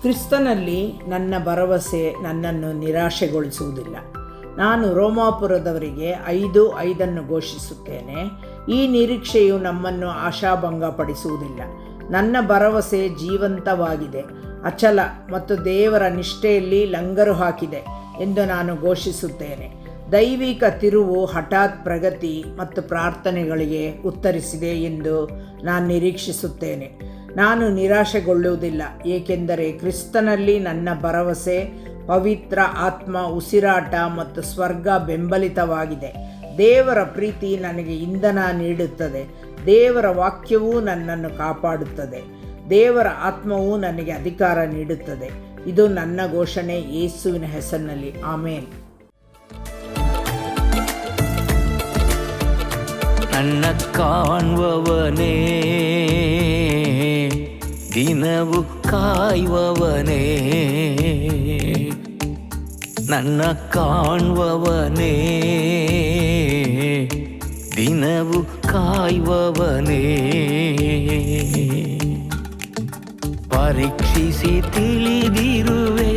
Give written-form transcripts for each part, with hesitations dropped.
ಕ್ರಿಸ್ತನಲ್ಲಿ ನನ್ನ ಭರವಸೆ ನನ್ನನ್ನು ನಿರಾಶೆಗೊಳಿಸುವುದಿಲ್ಲ. ನಾನು ರೋಮಾಪುರದವರಿಗೆ 5:5 ಘೋಷಿಸುತ್ತೇನೆ. ಈ ನಿರೀಕ್ಷೆಯು ನಮ್ಮನ್ನು ಆಶಾಭಂಗಪಡಿಸುವುದಿಲ್ಲ. ನನ್ನ ಭರವಸೆ ಜೀವಂತವಾಗಿದೆ, ಅಚಲ ಮತ್ತು ದೇವರ ನಿಷ್ಠೆಯಲ್ಲಿ ಲಂಗರು ಹಾಕಿದೆ ಎಂದು ನಾನು ಘೋಷಿಸುತ್ತೇನೆ. ದೈವಿಕ ತಿರುವು, ಹಠಾತ್ ಪ್ರಗತಿ ಮತ್ತು ಪ್ರಾರ್ಥನೆಗಳಿಗೆ ಉತ್ತರಿಸಿದೆ ಎಂದು ನಾನು ನಿರೀಕ್ಷಿಸುತ್ತೇನೆ. ನಾನು ನಿರಾಶೆಗೊಳ್ಳುವುದಿಲ್ಲ, ಏಕೆಂದರೆ ಕ್ರಿಸ್ತನಲ್ಲಿ ನನ್ನ ಭರವಸೆ, ಪವಿತ್ರ ಆತ್ಮ, ಉಸಿರಾಟ ಮತ್ತು ಸ್ವರ್ಗ ಬೆಂಬಲಿತವಾಗಿದೆ. ದೇವರ ಪ್ರೀತಿ ನನಗೆ ಇಂಧನ ನೀಡುತ್ತದೆ. ದೇವರ ವಾಕ್ಯವೂ ನನ್ನನ್ನು ಕಾಪಾಡುತ್ತದೆ. ದೇವರ ಆತ್ಮವು ನನಗೆ ಅಧಿಕಾರ ನೀಡುತ್ತದೆ. ಇದು ನನ್ನ ಘೋಷಣೆ, ಯೇಸುವಿನ ಹೆಸರಿನಲ್ಲಿ. ಆಮೇನ್. ನನ್ನ ಕಾಣುವವನೇ, ದಿನವು ಕಾಯುವವನೇ, ನನ್ನ ಕಾಣುವವನೇ, ದಿನವು ಕಾಯುವವನೇ, ಪರೀಕ್ಷಿಸಿ ತಿಳಿದಿರುವೆ,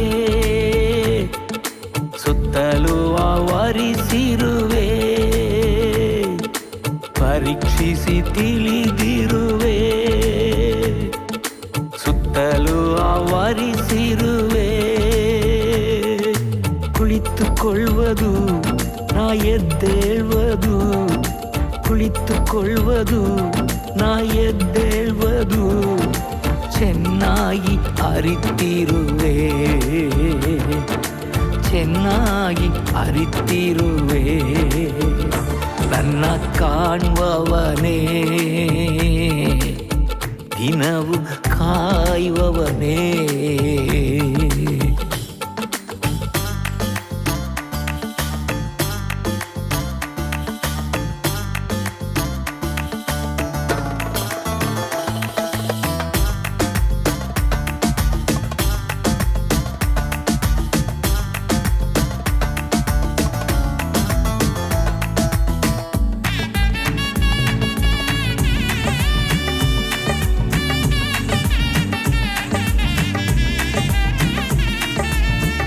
ಸುತ್ತಲೂ ಆವರಿಸಿರುವೆ, ಪರೀಕ್ಷಿಸಿ ತಿಳಿದಿರುವೆ, ಸುತ್ತಲೂ ಆವರಿಸಿರುವೆ. ಕುಳಿತುಕೊಳ್ಳುವುದು ನಾ ಎದ್ದೇಳುವುದು, ಕುಳಿತುಕೊಳ್ಳುವುದು ನಾ ಎದ್ದೇಳುವುದು, ಚೆನ್ನಾಗಿ ಅರಿತಿರುವೆ, ಚೆನ್ನಾಗಿ ಅರಿತಿರುವೆ. ನನ್ನ ಕಾಣುವವನೇ, ದಿನವು ಕಾಯುವವನೇ.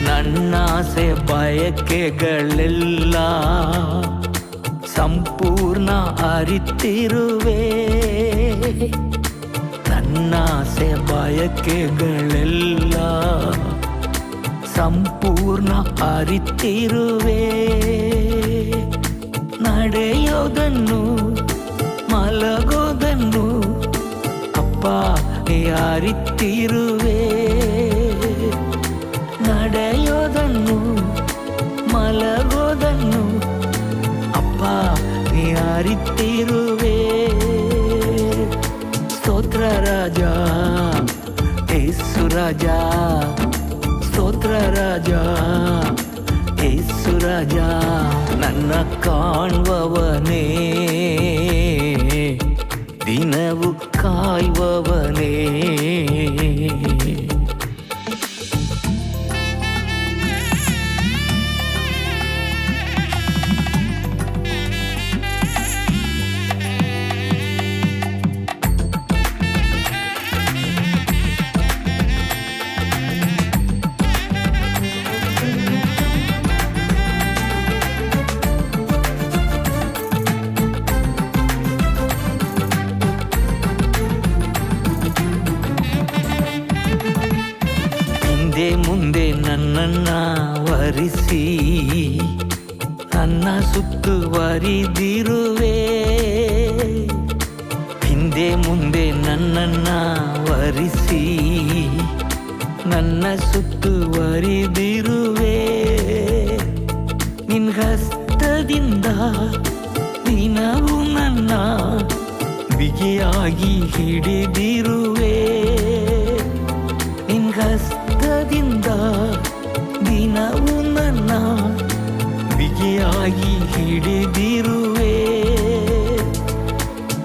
ನನ್ನಾಸೆ ಬಯಕೆಗಳೆಲ್ಲ ಸಂಪೂರ್ಣ ಅರಿತಿರುವೆ, ನನ್ನಾಸೆ ಬಯಕೆಗಳೆಲ್ಲ ಸಂಪೂರ್ಣ ಅರಿತಿರುವೆ. ನಡೆಯೋದನ್ನು ಮಲಗೋದನ್ನು ಅಪ್ಪ ಅರಿತಿರುವೆ, ನಡೆಯೋದನ್ನು ಮಲಗೋದನ್ನು ಅಪ್ಪ ಅರಿತಿರುವೆ. ಸ್ತೋತ್ರ ರಾಜ ಯೇಸು ರಾಜ, ಸ್ತೋತ್ರ ರಾಜ ಯೇಸು ರಾಜ. ನನ್ನ ಕಾಣುವವನೇ, ದಿನವು ಕಾಯುವವನೇ. ಮುಂದೆ ನನ್ನನ್ನು ವರಿಸಿ ನನ್ನ ಸುತ್ತುವರಿದಿರುವೆ, ಹಿಂದೆ ಮುಂದೆ ನನ್ನನ್ನು ವರಿಸಿ ನನ್ನ ಸುತ್ತುವರಿದಿರುವೆ. ನಿನ್ನ ಹಸ್ತದಿಂದ ದಿನವೂ ನನ್ನ ಬಿಗಿಯಾಗಿ ಹಿಡಿದಿರುವೆ, ನಿನ್ನ ಹಸ್ತದಿಂದ ದಿನವೂ ನನ್ನ ಬಿಗಿಯಾಗಿ ಹಿಡಿದಿರುವೆ.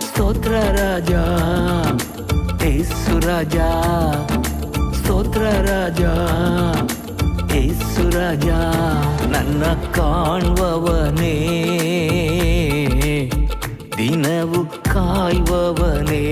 ಸ್ತೋತ್ರ ರಾಜ ಯೇಸು ರಾಜ, ಸ್ತೋತ್ರ ರಾಜ ಯೇಸು ರಾಜ. ನನ್ನ ಕಾಣುವವನೇ, ದಿನವು ಕಾಯುವವನೇ.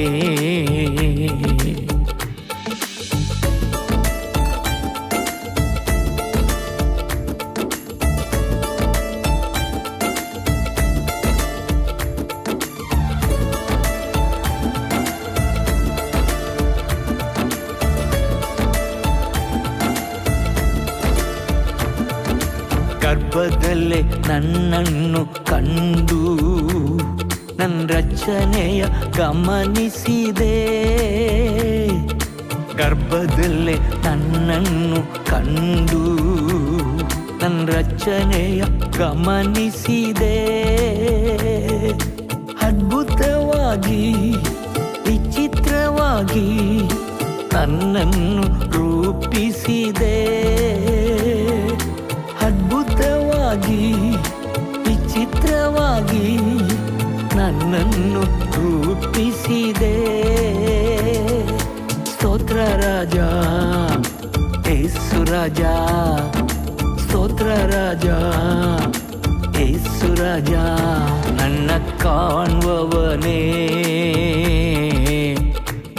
ಗರ್ಭದಲ್ಲೇ ನನ್ನನ್ನು ಕಂಡು ನನ್ನ ರಚನೆಯ ಗಮನಿಸಿದೆ. ಗರ್ಭದಲ್ಲೇ ನನ್ನನ್ನು ಕಂಡು ನನ್ನ ರಚನೆಯ ಗಮನಿಸಿದೆ. ಅದ್ಭುತವಾಗಿ ವಿಚಿತ್ರವಾಗಿ ನನ್ನನ್ನು ರೂಪಿಸಿದೆ. ಅದ್ಭುತವಾಗಿ ವಿಚಿತ್ರವಾಗಿ ನನ್ನನ್ನು ರೂಪಿಸಿದೆ. ಸ್ತೋತ್ರ ರಾಜ ಯೇಸು ರಾಜ, ಸ್ತೋತ್ರ ರಾಜ ಯೇಸು ರಾಜ. ನನ್ನ ಕಾಣುವವನೇ,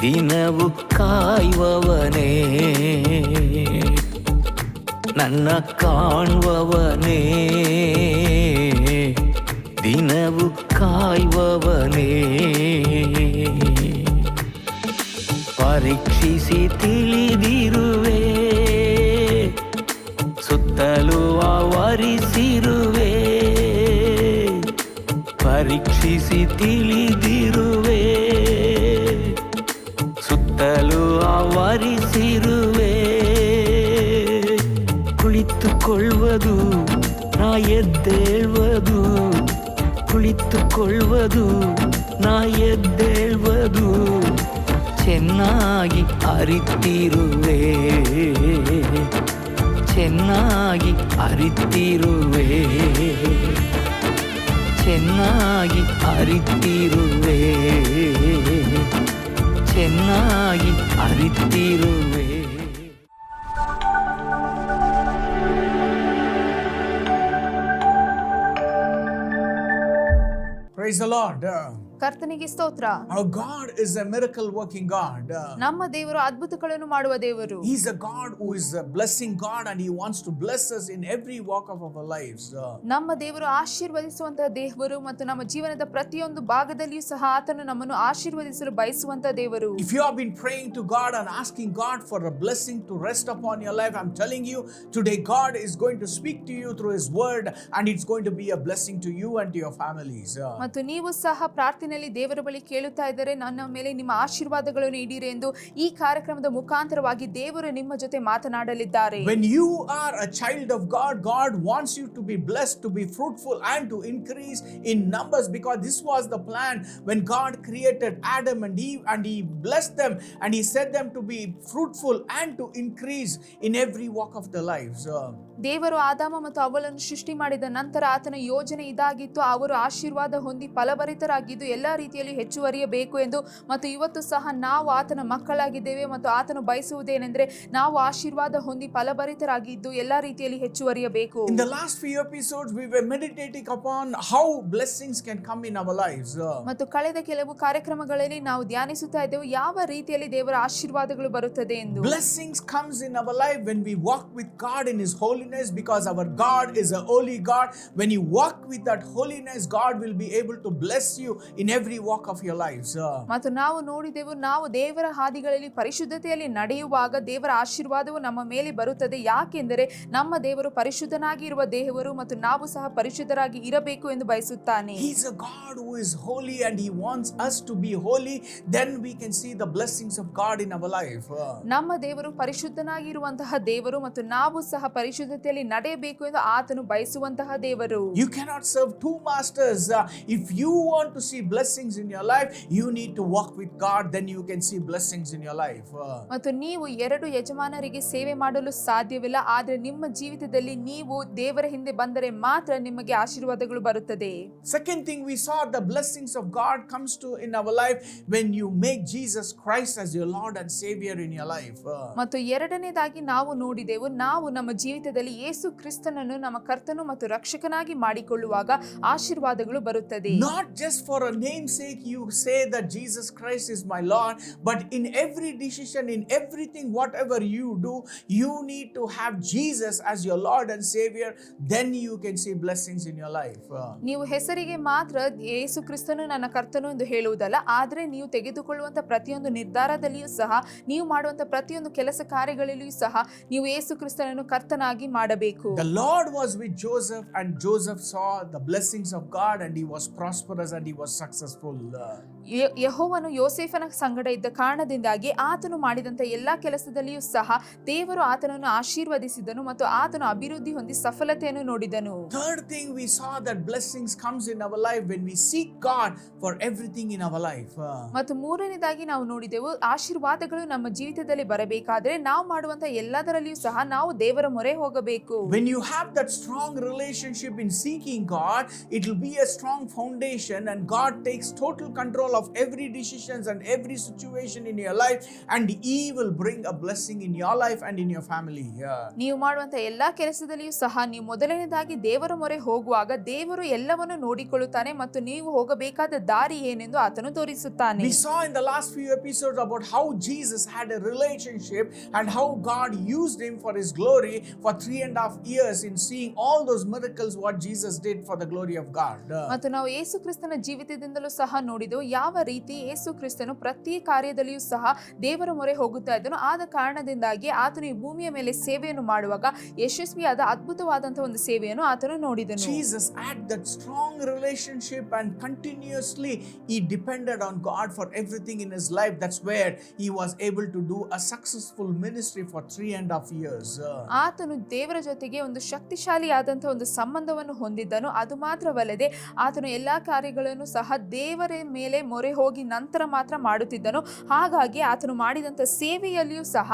ದಿನವು ಕಾಯುವವನೇ, ನನ್ನ ಕಾಣುವವನೇ, ದಿನವು ಕಾಯುವವನೇ. ಪರೀಕ್ಷಿಸಿ ತಿಳಿದಿರುವೆ, ಸುತ್ತಲೂ ಆವರಿಸಿರುವೆ. ಪರೀಕ್ಷಿಸಿ ತಿಳಿದಿರುವೆ, ಸುತ್ತಲೂ ಆವರಿಸಿರುವೆ. ಕುಳಿತುಕೊಳ್ಳುವುದು ನಾ ಎದ್ದೇಳುವುದು, ಕುಳಿತುಕೊಳ್ಳುವುದು ನಾ ಎದ್ದೇಳುವುದು. ಚೆನ್ನಾಗಿ ಅರಿತಿರುವೆ, ಚೆನ್ನಾಗಿ ಅರಿತಿರುವೆ, ಚೆನ್ನಾಗಿ ಅರಿತಿರುವೆ, ಚೆನ್ನಾಗಿ ಅರಿತಿರುವೆ. Praise the Lord. ಕರ್ತನಿಗೆ ಸ್ತೋತ್ರ. Our God is a miracle working God. ನಮ್ಮ ದೇವರು ಅದ್ಭುತಗಳನ್ನು ಮಾಡುವ ದೇವರು. He is a God who is a blessing God and he wants to bless us in every walk of our lives. ನಮ್ಮ ದೇವರು ಆಶೀರ್ವದಿಸುವಂತಹ ದೇವರು ಮತ್ತು ನಮ್ಮ ಜೀವನದ ಪ್ರತಿಯೊಂದು ಭಾಗದಲ್ಲಿಯೂ ಸಹ ಆತನು ನಮ್ಮನ್ನು ಆಶೀರ್ವದಿಸಲು ಬಯಸುವಂತಹ ದೇವರು. If you have been praying to God and asking God for a blessing to rest upon your life, I'm telling you today God is going to speak to you through his word and it's going to be a blessing to you and to your families. ಮತ್ತು ನೀವು ಸಹ ಪ್ರಾರ್ಥನೆಯಲ್ಲಿ ದೇವರ ಬಳಿ ಕೇಳುತ್ತಾ ಇದ್ದರೆ ನನ್ನ ಮೇಲೆ ನಿಮ್ಮ ಆಶೀರ್ವಾದಗಳನ್ನು ಇಡೀರಿ ಎಂದು ಈ ಕಾರ್ಯಕ್ರಮದ ಮುಖಾಂತರವಾಗಿ ದೇವರು ನಿಮ್ಮ ಜೊತೆ ಮಾತನಾಡಲಿದ್ದಾರೆ. When you are a child of God, God wants you to be blessed, to be fruitful and to increase in numbers, because this was the plan when God created Adam and Eve and he blessed them and he said them to be fruitful and to increase in every walk of their lives. ದೇವರು ಆದಾಮ ಮತ್ತು ಅವಳನ್ನು ಸೃಷ್ಟಿ ಮಾಡಿದ ನಂತರ ಆತನ ಯೋಜನೆ ಇದಾಗಿತ್ತು, ಅವರು ಆಶೀರ್ವಾದ ಹೊಂದಿ ಫಲಭರಿತರಾಗಿದ್ದು ಎಲ್ಲ ರೀತಿಯಲ್ಲಿ ಹೆಚ್ಚುವರಿಯಬೇಕು ಎಂದು. ಮತ್ತು ಇವತ್ತು ಸಹ ನಾವು ಆತನ ಮಕ್ಕಳಾಗಿದ್ದೇವೆ ಮತ್ತು ಆತನು ಬಯಸುವುದೇನೆಂದರೆ ನಾವು ಆಶೀರ್ವಾದ ಹೊಂದಿ ಫಲಭರಿತರಾಗಿದ್ದು ಎಲ್ಲ ರೀತಿಯಲ್ಲಿ ಹೆಚ್ಚುವರಿಯಬೇಕು. In the last few episodes we were meditating upon how blessings can come in our lives. ಮತ್ತು ಕಳೆದ ಕೆಲವು ಕಾರ್ಯಕ್ರಮಗಳಲ್ಲಿ ನಾವು ಧ್ಯಾನಿಸುತ್ತಾ ಇದ್ದೆವು ಯಾವ ರೀತಿಯಲ್ಲಿ ದೇವರ ಆಶೀರ್ವಾದಗಳು ಬರುತ್ತದೆ ಎಂದು. Blessings comes in our life when we walk with God in his holiness, because our God is a holy God. When you walk with that holiness, God will be able to bless you in every walk of your lives. ಮತ್ತು ನಾವು ನೋಡಿದೆವು, ನಾವು ದೇವರ ಹಾದಿಗಳಲ್ಲಿ ಪರಿಶುದ್ಧತೆಯಲ್ಲಿ ನಡೆಯುವಾಗ ದೇವರ ಆಶೀರ್ವಾದವು ನಮ್ಮ ಮೇಲೆ ಬರುತ್ತದೆ. ಯಾಕೆಂದರೆ ನಮ್ಮ ದೇವರು ಪರಿಶುದ್ಧನಾಗಿ ಇರುವ ದೇವರು ಮತ್ತು ನಾವು ಸಹ ಪರಿಶುದ್ಧರಾಗಿ ಇರಬೇಕು ಎಂದು ಬಯಸುತ್ತಾನೆ. He is a God who is holy and he wants us to be holy. Then we can see the blessings of God in our life. ನಮ್ಮ ದೇವರು ಪರಿಶುದ್ಧನಾಗಿರುವಂತಹ ದೇವರು ಮತ್ತು ನಾವು ಸಹ ಪರಿಶುದ್ಧತೆಯಲ್ಲಿ ನಡೆಯಬೇಕು ಎಂದು ಆತನು ಬಯಸುವಂತಹ ದೇವರು. You cannot serve two masters. If you want to see blessings in your life, you need to walk with God, then you can see blessings in your life. ಮತ್ತು ನೀವು ಎರಡು ಯಜಮಾನರಿಗೆ ಸೇವೆ ಮಾಡಲು ಸಾಧ್ಯವಿಲ್ಲ, ಆದರೆ ನಿಮ್ಮ ಜೀವಿತದಲ್ಲಿ ನೀವು ದೇವರ ಹಿಂದೆ ಬಂದರೆ ಮಾತ್ರ ನಿಮಗೆ ಆಶೀರ್ವಾದಗಳು ಬರುತ್ತದೆ. Second thing we saw, the blessings of God comes to in our life when you make Jesus Christ as your Lord and Savior in your life. ಮತ್ತು ಎರಡನೇದಾಗಿ ನಾವು ನೋಡಿದೆವು, ನಾವು ನಮ್ಮ ಜೀವಿತದಲ್ಲಿ ಯೇಸು ಕ್ರಿಸ್ತನನ್ನು ನಮ್ಮ ಕರ್ತನು ಮತ್ತು ರಕ್ಷಕನಾಗಿ ಮಾಡಿಕೊಳ್ಳುವಾಗ ಆಶೀರ್ವಾದಗಳು ಬರುತ್ತದೆ. Not just for a name's sake you say that Jesus Christ is my Lord, but in every decision, in everything, whatever you do, you need to have Jesus as your Lord and Savior. Then you can see blessings in your life. ನೀವು ಹೆಸರಿಗೆ ಮಾತ್ರ ಯೇಸು ಕ್ರಿಸ್ತನು ನನ್ನ ಕರ್ತನು ಎಂದು ಹೇಳುವುದಲ್ಲ, ಆದರೆ ನೀವು ತೆಗೆದುಕೊಳ್ಳುವಂತ ಪ್ರತಿಯೊಂದು ನಿರ್ಧಾರದಲ್ಲಿಯೂ ಸಹ, ನೀವು ಮಾಡುವಂತ ಪ್ರತಿಯೊಂದು ಕೆಲಸ ಕಾರ್ಯಗಳಲ್ಲಿಯೂ ಸಹ ನೀವು ಯೇಸು ಕ್ರಿಸ್ತನನ್ನು ಕರ್ತನಾಗಿ ಮಾಡಬೇಕು. The Lord was with Joseph, and Joseph saw the blessings of God, and he was prosperous and he was successful. ಯೆಹೋವನು ಯೋಸೇಫನ ಸಂಗಡ ಇದ್ದ ಕಾರಣದಿಂದಾಗಿ ಆತನು ಮಾಡಿದಂತ ಎಲ್ಲಾ ಕೆಲಸದಲ್ಲಿಯೂ ಸಹ ದೇವರು ಆತನನ್ನು ಆಶೀರ್ವದಿಸಿದನು ಮತ್ತು ಆತನು ಅಭಿವೃದ್ಧಿ ಹೊಂದಿ ಸಫಲತೆಯನ್ನು ನೋಡಿದನು. Third thing, we saw that blessings comes in our life when we seek God for everything in our life. ಮತ್ತು ಮೂರನೇದಾಗಿ ನಾವು ನೋಡಿದೆವು, ಆಶೀರ್ವಾದಗಳು ನಮ್ಮ ಜೀವಿತದಲ್ಲಿ ಬರಬೇಕಾದ್ರೆ ನಾವು ಮಾಡುವಂತ ಎಲ್ಲದರಲ್ಲಿಯೂ ಸಹ ನಾವು ದೇವರ ಮೊರೆ ಹೋಗಬೇಕು. When you have that strong relationship in seeking God, it will be a strong foundation, and God takes total control of every decisions and every situation in your life, and He will bring a blessing in your life and in your family. ನೀವು ಮಾಡುವಂತ ಎಲ್ಲಾ ಕೆಲಸದಲ್ಲಿಯೂ ಸಹ ನೀವು ಮೊದಲನೇದಾಗಿ ದೇವರ ಮೊರೆ ಹೋಗುವಾಗ ದೇವರು ಎಲ್ಲವನ್ನು ನೋಡಿಕೊಳ್ಳುತ್ತಾನೆ ಮತ್ತು ನೀವು ಹೋಗಬೇಕಾದ ದಾರಿ ಏನೆಂದು ಆತನು ತೋರಿಸುತ್ತಾನೆ. We saw in the last few episodes about how Jesus had a relationship and how God used him for His glory for 3.5 years in seeing all those miracles what Jesus did for the glory of God. ಮತ್ತು ನಾವು ಯೇಸು ಕ್ರಿಸ್ತನ ಜೀವಿತದಿಂದಲೂ ಸಹ ನೋಡಿದೆವು ಯಾವ ರೀತಿ ಯೇಸು ಕ್ರಿಸ್ತನು ಪ್ರತಿ ಕಾರ್ಯದಲ್ಲಿಯೂ ಸಹ ದೇವರ ಮೊರೆ ಹೋಗುತ್ತಾ ಇದ್ದನು. ಆದ ಕಾರಣದಿಂದಾಗಿ ಆತನು ಈ ಭೂಮಿಯ ಮೇಲೆ ಸೇವೆಯನ್ನು ಮಾಡುವಾಗ ಯಶಸ್ವಿಯಾದ ಅದ್ಭುತವಾದಂತಹ ಒಂದು ಸೇವೆಯನ್ನು ಆತನು ನೋಡಿದನು. Jesus had that strong relationship and continuously he depended on God for everything in his life. That's where he was able to do a successful ministry for 3.5 years. ಆತನು ದೇವರ ಜೊತೆಗೆ ಒಂದು ಶಕ್ತಿಶಾಲಿಯಾದಂತಹ ಒಂದು ಸಂಬಂಧವನ್ನು ಹೊಂದಿದ್ದನು. ಅದು ಮಾತ್ರವಲ್ಲದೆ ಆತನು ಎಲ್ಲಾ ಕಾರ್ಯಗಳನ್ನು ಸಹ ದೇವರ ಮೇಲೆ ಮೊರೆ ಹೋಗಿ ನಂತರ ಮಾತ್ರ ಮಾಡುತ್ತಿದ್ದನು. ಹಾಗಾಗಿ ಆತನು ಮಾಡಿದಂತ ಸೇವೆಯಲ್ಲಿಯೂ ಸಹ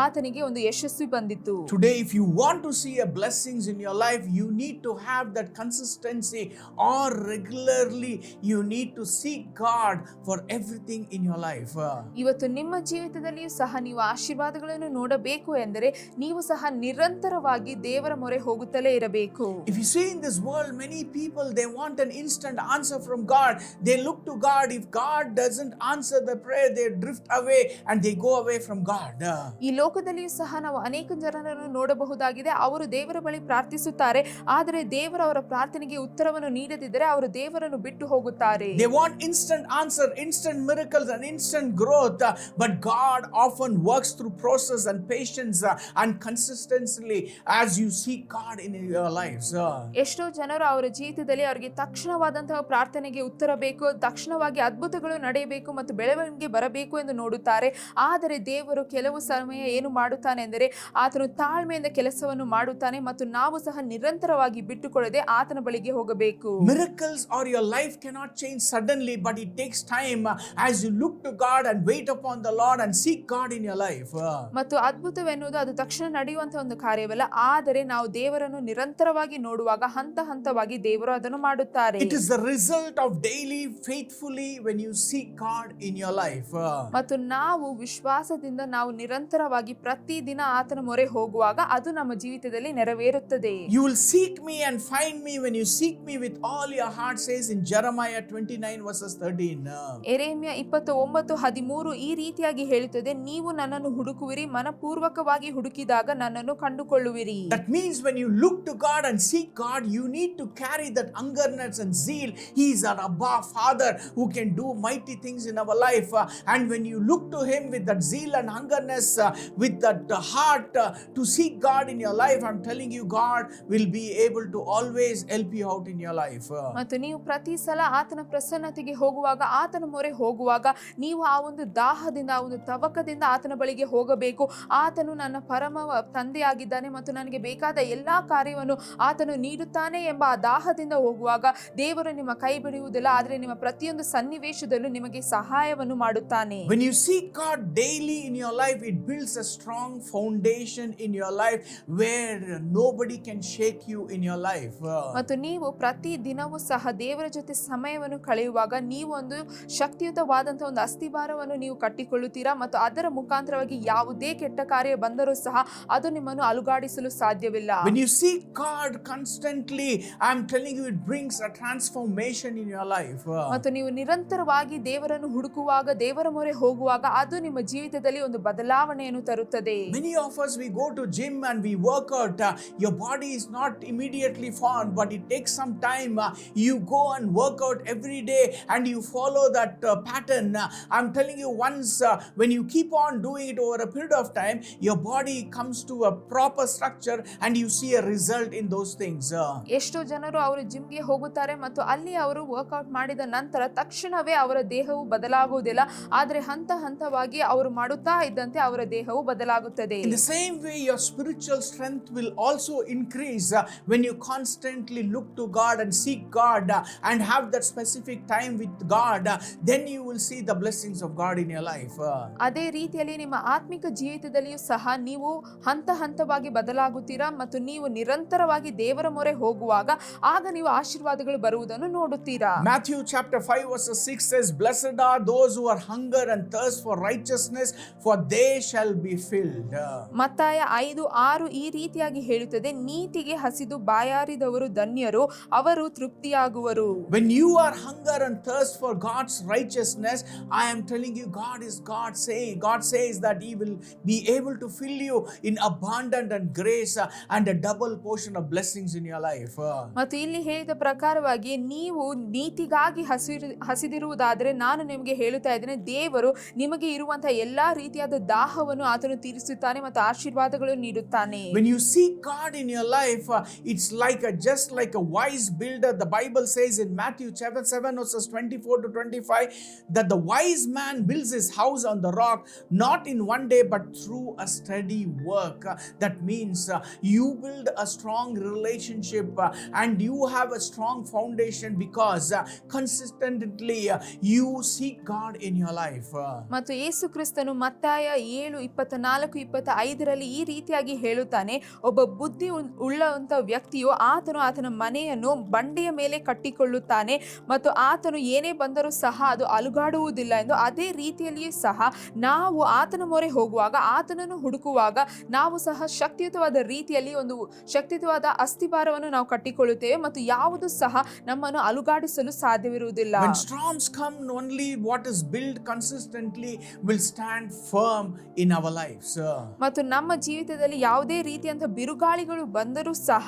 ಆತನಿಗೆ ಒಂದು ಯಶಸ್ವಿ ಬಂದಿತ್ತು. Today, if you want to see a blessings in your life, you need to have that consistency, or regularly you need to seek God for everything in your life. ಇವತ್ತು ನಿಮ್ಮ ಜೀವಿತದಲ್ಲಿಯೂ ಸಹ ನೀವು ಆಶೀರ್ವಾದಗಳನ್ನು ನೋಡಬೇಕು ಎಂದರೆ ನೀವು ಸಹ ನಿರಂತರವಾಗಿ ದೇವರ ಮೊರೆ ಹೋಗುತ್ತಲೇ ಇರಬೇಕು. If you see in this world, many people, they want an instant answer from God. They look to God. If God doesn't answer the prayer, they drift away and they go away from God. ಈ ಲೋಕದಲ್ಲಿಯೂ ಸಹ ನಾವು ಅನೇಕ ಜನರನ್ನು ನೋಡಬಹುದಾಗಿದೆ. ಅವರು ದೇವರ ಬಳಿ ಪ್ರಾರ್ಥಿಸುತ್ತಾರೆ, ಆದರೆ ದೇವರು ಅವರ ಪ್ರಾರ್ಥನೆಗೆ ಉತ್ತರವನ್ನು ನೀಡದಿದ್ದರೆ ಅವರು ದೇವರನ್ನು ಬಿಟ್ಟು ಹೋಗುತ್ತಾರೆ. They want instant answer, instant miracles and instant growth, but God often works through process and patience and consistently as you seek God in your lives. ಎಷ್ಟೋ ಜನರು ಅವರ ಜೀವಿತದಲ್ಲಿ ಅವರಿಗೆ ತಕ್ಷಣವಾದಂತಹ ಪ್ರಾರ್ಥನೆಗೆ ಉತ್ತರ ಬೇಕು, ತಕ್ಷಣವಾಗಿ ಅದ್ಭುತಗಳು ನಡೆಯಬೇಕು ಮತ್ತು ಬೆಳವಣಿಗೆ ಬರಬೇಕು ಎಂದು ನೋಡುತ್ತಾರೆ. ಆದರೆ ದೇವರು ಕೆಲವು ಸಮಯ ಏನು ಮಾಡುತ್ತಾನೆ ಎಂದರೆ ಆತನು ತಾಳ್ಮೆಯಿಂದ ಕೆಲಸವನ್ನು ಮಾಡುತ್ತಾನೆ ಮತ್ತು ನಾವು ಸಹ ನಿರಂತರವಾಗಿ ಬಿಟ್ಟುಕೊಳ್ಳದೆ ಆತನ ಬಳಿಗೆ ಹೋಗಬೇಕು. Miracles or your life cannot change suddenly, but it takes time as you look to God and wait upon the Lord and seek God in your life. ಮತ್ತು ಅದ್ಭುತವೆನ್ನುವುದು ಅದು ತಕ್ಷಣ ನಡೆಯುವಂತಹ ಒಂದು ಕಾರ್ಯವಲ್ಲ, ಆದರೆ ನಾವು ದೇವರನ್ನು ನಿರಂತರವಾಗಿ ನೋಡುವಾಗ ಹಂತ ಹಂತವಾಗಿ ದೇವರು ಅದನ್ನು ಮಾಡುತ್ತಾರೆ. It is the result of daily faithfully when you seek God in your life. ಮತ್ತು ನಾವು ವಿಶ್ವಾಸದಿಂದ ನಾವು ನಿರಂತರವಾಗಿ ಪ್ರತಿದಿನ ಆತನ ಮೊರೆ ಹೋಗುವಾಗ ಅದು ನಮ್ಮ ಜೀವಿತದಲ್ಲಿ ನೆರವೇರುತ್ತದೆ. You will seek me and find me when you seek me with all your heart, says in Jeremiah 29 verses 13. ಯೆರೆಮೀಯ 29:13 ಈ ರೀತಿಯಾಗಿ ಹೇಳುತ್ತದೆ, ನೀವು ನನ್ನನ್ನು ಹುಡುಕುವಿರಿ, ಮನಪೂರ್ವಕವಾಗಿ ಹುಡುಕಿದಾಗ ನನ್ನನ್ನು ಕಂಡುಕೊಳ್ಳುವಿರಿ. That means when you look to God and seek God, you need to carry that hungerness and zeal. He is our Abba Father who can do mighty things in our life. And when you look to Him with that zeal and hungerness, with that heart to seek God in your life, I'm telling you, God will be able to always help you out in your life. ಮತ್ತು ನೀವು ಪ್ರತಿ ಸಲ ಆತನ ಪ್ರಸನ್ನತೆಗೆ ಹೋಗುವಾಗ, ಆತನ ಮೊರೆ ಹೋಗುವಾಗ ನೀವು ಆ ಒಂದು ದಾಹದಿಂದ, ಆ ಒಂದು ತವಕದಿಂದ ಆತನ ಬಳಿಗೆ ಹೋಗಬೇಕು. ಆತನು ನನ್ನ ಪರಮ ತಂದೆಯಾಗಿದ್ದಾನೆ ಮತ್ತು ನನಗೆ ಬೇಕಾದ ಎಲ್ಲಾ ಕಾರ್ಯವನ್ನು ಆತನು ನೀಡುತ್ತಾನೆ ಎಂಬ ಆ ದಾಹದಿಂದ ಹೋಗುವಾಗ ದೇವರು ನಿಮ್ಮ ಕೈ ಬಿಡುವುದಿಲ್ಲ, ಆದರೆ ನಿಮ್ಮ ಪ್ರತಿಯೊಂದು ಸನ್ನಿವೇಶದಲ್ಲೂ ನಿಮಗೆ ಸಹಾಯವನ್ನು ಮಾಡುತ್ತಾನೆ. When you seek God daily in your life, it builds a strong foundation in your life where nobody can shake you in your life. ಮತ್ತು ನೀವು ಪ್ರತಿ ದಿನವೂ ಸಹ ದೇವರ ಜೊತೆ ಸಮಯವನ್ನು ಕಳೆಯುವಾಗ ನೀವು ಒಂದು ಶಕ್ತಿಯುತವಾದಂತಹ ಒಂದು ಅಸ್ಥಿಭಾರವನ್ನು ನೀವು ಕಟ್ಟಿಕೊಳ್ಳುತ್ತೀರಾ ಮತ್ತು ಅದರ ಮುಖಾಂತರವಾಗಿ ಯಾವುದೇ ಕೆಟ್ಟ ಕಾರ್ಯ ಬಂದರೂ ಸಹ ಅದು ನಿಮ್ಮನ್ನು ಅಲುಗಾಡಿಸಲು ಸಾಧ್ಯವಿಲ್ಲ. When you seek God constantly, I'm telling you, it brings a transformation in your life. life. ಮತ್ತು ನೀವು ನಿರಂತರವಾಗಿ ದೇವರನ್ನು ಹುಡುಕುವಾಗ, ದೇವರ ಮೊರೆ ಹೋಗುವಾಗ ಅದು ನಿಮ್ಮ ಜೀವಿತದಲ್ಲಿ ಒಂದು ಬದಲಾವಣೆಯನ್ನು ತರುತ್ತದೆ. Many of us, we go to gym and we work out. Your body is not immediately formed, but it takes some time. You go and work out every day and you follow that pattern. I'm telling you, once when you keep on doing it over a period of time, your body comes to a proper structure and you see a result in those things. ಎಷ್ಟೋ ಜನರು ಅವರು ಜಿಮ್ಗೆ ಹೋಗುತ್ತಾರೆ ಮತ್ತು ಅಲ್ಲಿ ಅವರು workout ಮಾಡಿದ ನಂತರ ತಕ್ಷಣವೇ ಅವರ ದೇಹವು ಬದಲಾಗುವುದಿಲ್ಲ, ಆದರೆ ಹಂತ ಹಂತವಾಗಿ ಅವರು ಮಾಡುತ್ತಾ ಇದ್ದಂತೆ ಅವರ ದೇಹವು ಬದಲಾಗುತ್ತದೆ. In the same way, your spiritual strength will also increase when you constantly look to God and seek God and have that specific time with God. Then you will see the blessings of God in your life. ಅದೇ ರೀತಿಯಲ್ಲಿ ನಿಮ್ಮ ಆತ್ಮಿಕ ಜೀವಿತದಲ್ಲಿಯೂ ಸಹ ನೀವು ಹಂತ ಹಂತವಾಗಿ ಬದಲಾಗುತ್ತೀರಾ ಮತ್ತು ನೀವು ನಿರಂತರವಾಗಿ ದೇವರ ಮೊರೆ ಹೋಗುವಾಗ ಆಗ ನೀವು ಆಶೀರ್ವಾದಗಳು ಬರುವುದನ್ನು ನೋಡುತ್ತೀರಾ. Matthew chapter 5 verse 6 says, "Blessed are those who are hunger and thirst for righteousness, for they shall be filled." ಮತ್ತಾಯ 5:6 ಈ ರೀತಿಯಾಗಿ ಹೇಳುತ್ತದೆ, ನೀತಿಗೆ ಹಸಿದು ಬಾಯಾರಿದವರು ಧನ್ಯರು, ಅವರು ತೃಪ್ತಿಯಾಗುವರು. When you are hunger and thirst for God's righteousness, I am telling you, God says that He will be able to fill you in abundant and grace and a double portion of blessings in your life. ಮತ್ತು ಇಲ್ಲಿ ಹೇಳಿದ ಪ್ರಕಾರವಾಗಿ ನೀವು ನೀತಿಗಾಗಿ ಹಸಿದಿರುವುದಾದರೆ ನಾನು ನಿಮಗೆ ಹೇಳುತ್ತಾ ಇದ್ದೇನೆ, ದೇವರು ನಿಮಗೆ ಇರುವಂತಹ ಎಲ್ಲಾ ರೀತಿಯಾದ ದಾಹವನ್ನು ಆತನು ತೀರಿಸುತ್ತಾನೆ ಮತ್ತು ಆಶೀರ್ವಾದಗಳನ್ನು ನೀಡುತ್ತಾನೆ. When you seek God in your life, it's just like a wise builder. The Bible says in Matthew chapter 7 verses 24 to 25 that the wise man builds his house on the rock, not in one day but through a steady work. That means you build a strong relationship and you have a strong foundation because consistently you seek God in your life. ಮತ್ತು ಯೇಸು ಕ್ರಿಸ್ತನು ಮತ್ತಾಯ 7:24-25 ಈ ರೀತಿಯಾಗಿ ಹೇಳುತ್ತಾನೆ, ಒಬ್ಬ ಬುದ್ಧಿ ಉಳ್ಳಂತ ವ್ಯಕ್ತಿಯು ಆತನ ಮನೆಯನ್ನು ಬಂಡೆಯ ಮೇಲೆ ಕಟ್ಟಿಕೊಳ್ಳುತ್ತಾನೆ ಮತ್ತು ಆತನು ಏನೇ ಬಂದರೂ ಸಹ ಅದು ಅಲುಗಾಡುವುದಿಲ್ಲ ಎಂದು. ಅದೇ ರೀತಿಯಲ್ಲಿಯೂ ಸಹ ನಾವು ಆತನ ಮೊರೆ ಹೋಗುವಾಗ, ಆತನನ್ನು ಹುಡುಕುವಾಗ ನಾವು ಸಹ ಶಕ್ತಿಯುತವಾದ ರೀತಿಯಲ್ಲಿ ಒಂದು ಶಕ್ತಿಯುತವಾದ ಅಸ್ಥಿಭಾರವನ್ನು ನಾವು ಕಟ್ಟಿಕೊಳ್ಳುತ್ತೇವೆ ಮತ್ತು ಯಾವುದು ಸಹ ನಮ್ಮನ್ನು ಅಲುಗಾಡಿಸಲು ಸಾಧ್ಯವಿರುವುದಿಲ್ಲ. When storms come, only what is built consistently will stand firm in our lives. ಮತ್ತು ನಮ್ಮ ಜೀವಿತದಲ್ಲಿ ಯಾವುದೇ ರೀತಿಯಂತಹ ಬಿರುಗಾಳಿಗಳು ಬಂದರೂ ಸಹ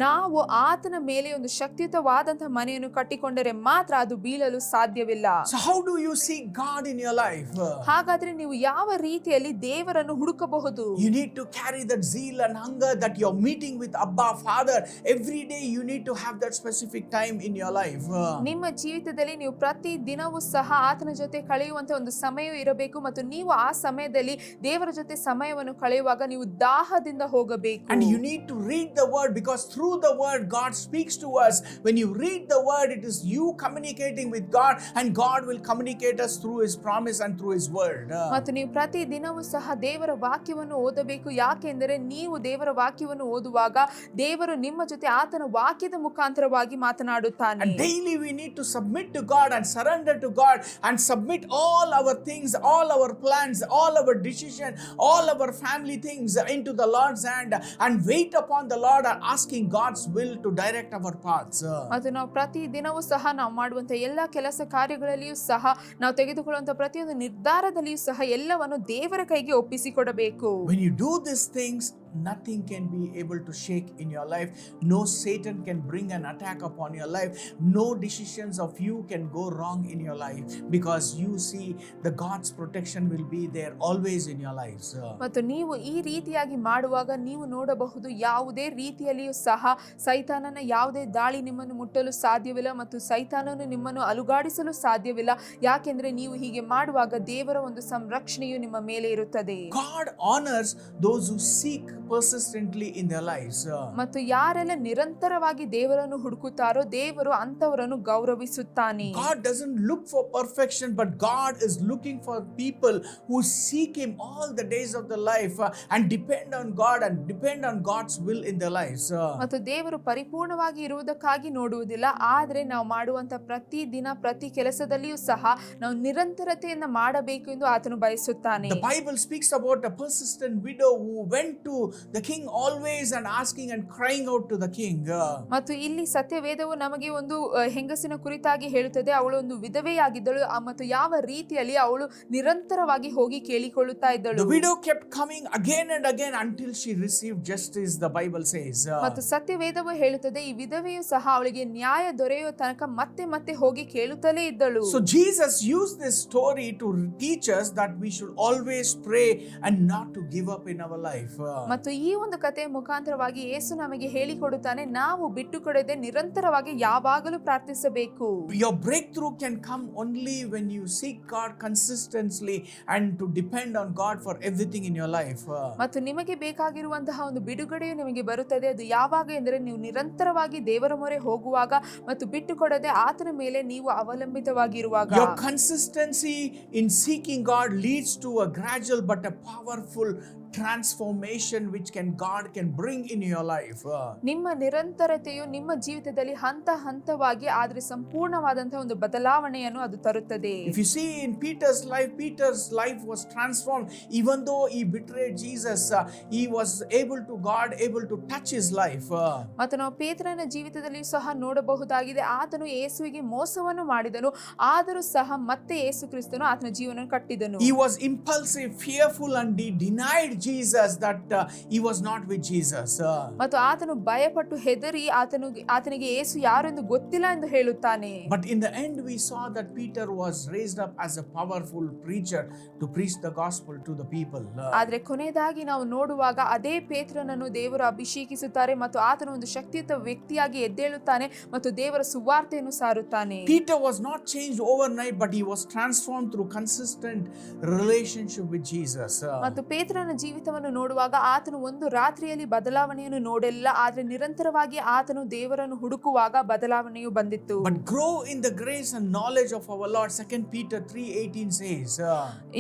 ನಾವು ಆತನ ಮೇಲೆ ಒಂದು ಶಕ್ತಿಯುತವಾದಂತಹ ಮನೆಯನ್ನು ಕಟ್ಟಿಕೊಂಡರೆ ಮಾತ್ರ ಅದು ಬೀಳಲು ಸಾಧ್ಯವಿಲ್ಲ. So how do you seek God in your life? ಹಾಗಾದ್ರೆ ನೀವು ಯಾವ ರೀತಿಯಲ್ಲಿ ದೇವರನ್ನು ಹುಡುಕಬಹುದು? You need to carry that zeal and hunger that you're meeting with Abba Father. Every day you need to have that specific time in your life. ನಿಮ್ಮ ಜೀವಿತದಲ್ಲಿ ನೀವು ಪ್ರತಿ ದಿನವೂ ಸಹ ಆತನ ಜೊತೆ ಕಳೆಯುವಂತ ಒಂದು ಸಮಯ ಇರಬೇಕು ಮತ್ತು ನೀವು ಆ ಸಮಯದಲ್ಲಿ ದೇವರ ಜೊತೆ ಸಮಯವನ್ನು ಕಳೆಯುವಾಗ ನೀವು ದಾಹದಿಂದ ಹೋಗಬೇಕು. And you need to read the word because through the word God speaks to us. When you read the word, it is you communicating with God and God will communicate us through His promise and through His word. ಮತ್ತು ನೀವು ಪ್ರತಿ ದಿನವೂ ಸಹ ದೇವರ ವಾಕ್ಯವನ್ನು ಓದಬೇಕು. ಯಾಕೆಂದರೆ ನೀವು ದೇವರ ವಾಕ್ಯವನ್ನು ಓದುವಾಗ ದೇವರು ನಿಮ್ಮ ಜೊತೆ ಆತನ ವಾಕ್ಯದ ಮುಖಾಂತರವಾಗಿ ಮಾತನಾಡುತ್ತಾನೆ. And daily we need to submit to God and surrender to God and submit all our things, all our plans, all our decisions, all our family things into the Lord's hand and wait upon the Lord and asking God's will to direct our paths. ಮತ್ತು ನಾವು ಪ್ರತಿ ದಿನವೂ ಸಹ ನಾವು ಮಾಡುವಂತ ಎಲ್ಲ ಕೆಲಸ ಕಾರ್ಯಗಳಲ್ಲಿಯೂ ಸಹ ನಾವು ತೆಗೆದುಕೊಳ್ಳುವಂತ ಪ್ರತಿಯೊಂದು ನಿರ್ಧಾರದಲ್ಲಿಯೂ ಸಹ ಎಲ್ಲವನ್ನು ದೇವರ ಕೈಗೆ ಒಪ್ಪಿಸಿಕೊಡಬೇಕು. When you do these things, nothing can be able to shake in your life. No Satan can bring an attack upon your life. No decisions of you can go wrong in your life because you see the God's protection will be there always in your lives. ಮತ್ತು ನೀವು ಈ ರೀತಿಯಾಗಿ ಮಾಡುವಾಗ ನೀವು ನೋಡಬಹುದು, ಯಾವುದೇ ರೀತಿಯಲ್ಲಿಯೂ ಸಹ ಸೈತಾನನ ಯಾವುದೇ ದಾಳಿ ನಿಮ್ಮನ್ನು ಮುಟ್ಟಲು ಸಾಧ್ಯವಿಲ್ಲ ಮತ್ತು ಸೈತಾನನು ನಿಮ್ಮನ್ನು ಅಲುಗಾಡಿಸಲು ಸಾಧ್ಯವಿಲ್ಲ. ಯಾಕೆಂದ್ರೆ ನೀವು ಹೀಗೆ ಮಾಡುವಾಗ ದೇವರ ಒಂದು ಸಂರಕ್ಷಣೆಯು ನಿಮ್ಮ ಮೇಲೆ ಇರುತ್ತದೆ. God honors those who seek persistently in their lives. ಮತ್ತು ಯಾರೆಲ್ಲ ನಿರಂತರವಾಗಿ ದೇವರನ್ನು ಹುಡುಕುತ್ತಾರೋ ದೇವರು ಅಂತವರನ್ನು ಗೌರವಿಸುತ್ತಾನೆ. God doesn't look for perfection, but God is looking for people who seek Him all the days of their life and depend on God and depend on God's will in their lives. ಮತ್ತು ದೇವರು ಪರಿಪೂರ್ಣವಾಗಿ ಇರುವುದಕ್ಕಾಗಿ ನೋಡುವುದಿಲ್ಲ, ಆದರೆ ನಾವು ಮಾಡುವಂತ ಪ್ರತಿ ದಿನ ಪ್ರತಿ ಕೆಲಸದಲ್ಲಿಯೂ ಸಹ ನಾವು ನಿರಂತರತೆಯನ್ನು ಮಾಡಬೇಕು ಎಂದು ಆತನು ಬಯಸುತ್ತಾನೆ. The Bible speaks about a persistent widow who went to the king always and asking and crying out to the king. ಮತ್ತು ಇಲ್ಲಿ ಸತ್ಯವೇದವು ನಮಗೆ ಒಂದು ಹೆಂಗಸಿನ ಕುರಿತಾಗಿ ಹೇಳುತ್ತದೆ. ಅವಳು ಒಂದು ವಿಧವೆಯಾಗಿದ್ದಳು ಮತ್ತು ಯಾವ ರೀತಿಯಲ್ಲಿ ಅವಳು ನಿರಂತರವಾಗಿ ಹೋಗಿ ಕೇಳಿಕೊಳ್ಳುತ್ತಾ ಇದ್ದಳು. The widow kept coming again and again until she received justice, the Bible says. ಮತ್ತು ಸತ್ಯವೇದವು ಹೇಳುತ್ತದೆ ಈ ವಿಧವೆಯು ಸಹ ಅವಳಿಗೆ ನ್ಯಾಯ ದೊರೆಯುವ ತನಕ ಮತ್ತೆ ಮತ್ತೆ ಹೋಗಿ ಕೇಳುತ್ತಲೇ ಇದ್ದಳು. So Jesus used this story to teach us that we should always pray and not to give up in our life. ಮತ್ತು ಈ ಒಂದು ಕಥೆಯ ಮುಖಾಂತರವಾಗಿ ಯೇಸು ನಮಗೆ ಹೇಳಿಕೊಡುತ್ತಾನೆ, ನಾವು ಬಿಟ್ಟು ಕೊಡದೆ ನಿರಂತರವಾಗಿ ಯಾವಾಗಲೂ ಪ್ರಾರ್ಥಿಸಬೇಕು. Your breakthrough can come only when you seek God consistently and to depend on God for everything in your life. ಮತ್ತು ನಿಮಗೆ ಬೇಕಾಗಿರುವಂತಹ ಒಂದು ಬಿಡುಗಡೆಯು ನಿಮಗೆ ಬರುತ್ತದೆ. ಅದು ಯಾವಾಗ ಎಂದರೆ ನೀವು ನಿರಂತರವಾಗಿ ದೇವರ ಮೊರೆ ಹೋಗುವಾಗ ಮತ್ತು ಬಿಟ್ಟು ಕೊಡದೆ ಆತನ ಮೇಲೆ ನೀವು ಅವಲಂಬಿತವಾಗಿರುವಾಗ. Your consistency in seeking God leads to a gradual but a powerful transformation which God can bring in your life. ನಿಮ್ಮ ನಿರಂತರತೆಯು ನಿಮ್ಮ ಜೀವಿತದಲ್ಲಿ ಹಂತ ಹಂತವಾಗಿ ಆದರೆ ಸಂಪೂರ್ಣವಾದಂತಹ ಒಂದು ಬದಲಾವಣೆಯನ್ನು ಅದು ತರುತ್ತದೆ. If you see in Peter's life was transformed. Even though he betrayed Jesus, he was God able to touch his life. ಮತ್ತು ನಾವು ಪೇತ್ರನ ಜೀವಿತದಲ್ಲಿ ಸಹ ನೋಡಬಹುದಾಗಿದೆ. ಆತನು ಯೇಸುವಿಗೆ ಮೋಸವನ್ನು ಮಾಡಿದನು, ಆದರೂ ಸಹ ಮತ್ತೆ ಯೇಸು ಕ್ರಿಸ್ತನು ಆತನ ಜೀವನವನ್ನು ಕಟ್ಟಿದನು. He was impulsive, fearful, and he denied Jesus that he was not with Jesus. ಮತ್ತು ಆತನು ಭಯಪಟ್ಟು ಹೆದರಿ ಆತನಿಗೆ ಯೇಸು ಯಾರು ಎಂದು ಗೊತ್ತಿಲ್ಲ ಎಂದು ಹೇಳುತ್ತಾನೆ. But in the end we saw that Peter was raised up as a powerful preacher to preach the gospel to the people. ಆದರೆ ಕೊನೆಯದಾಗಿ ನಾವು ನೋಡುವಾಗ ಅದೇ ಪೇತ್ರನನ್ನು ದೇವರು ಅಭಿಷೇಕಿಸುತ್ತಾರೆ ಮತ್ತು ಆತನು ಒಂದು ಶಕ್ತಿಯುತ ವ್ಯಕ್ತಿಯಾಗಿ ಎದ್ದೇಳುತ್ತಾನೆ ಮತ್ತು ದೇವರ ಸುವಾರ್ತೆಯನ್ನು ಸಾರುತ್ತಾನೆ. Peter was not changed overnight, but he was transformed through consistent relationship with Jesus. ಮತ್ತು ಪೇತ್ರನ ಜೀವಿತವನ್ನು ನೋಡುವಾಗ ಆತನು ಒಂದು ರಾತ್ರಿಯಲ್ಲಿ ಬದಲಾವಣೆಯನ್ನು ನೋಡಿಲ್ಲ, ಆದರೆ ನಿರಂತರವಾಗಿ ಆತನು ದೇವರನ್ನು ಹುಡುಕುವಾಗ ಬದಲಾವಣೆಯು ಬಂದಿತ್ತು. But grow in the grace and knowledge of our Lord. 2 Peter 3:18 says.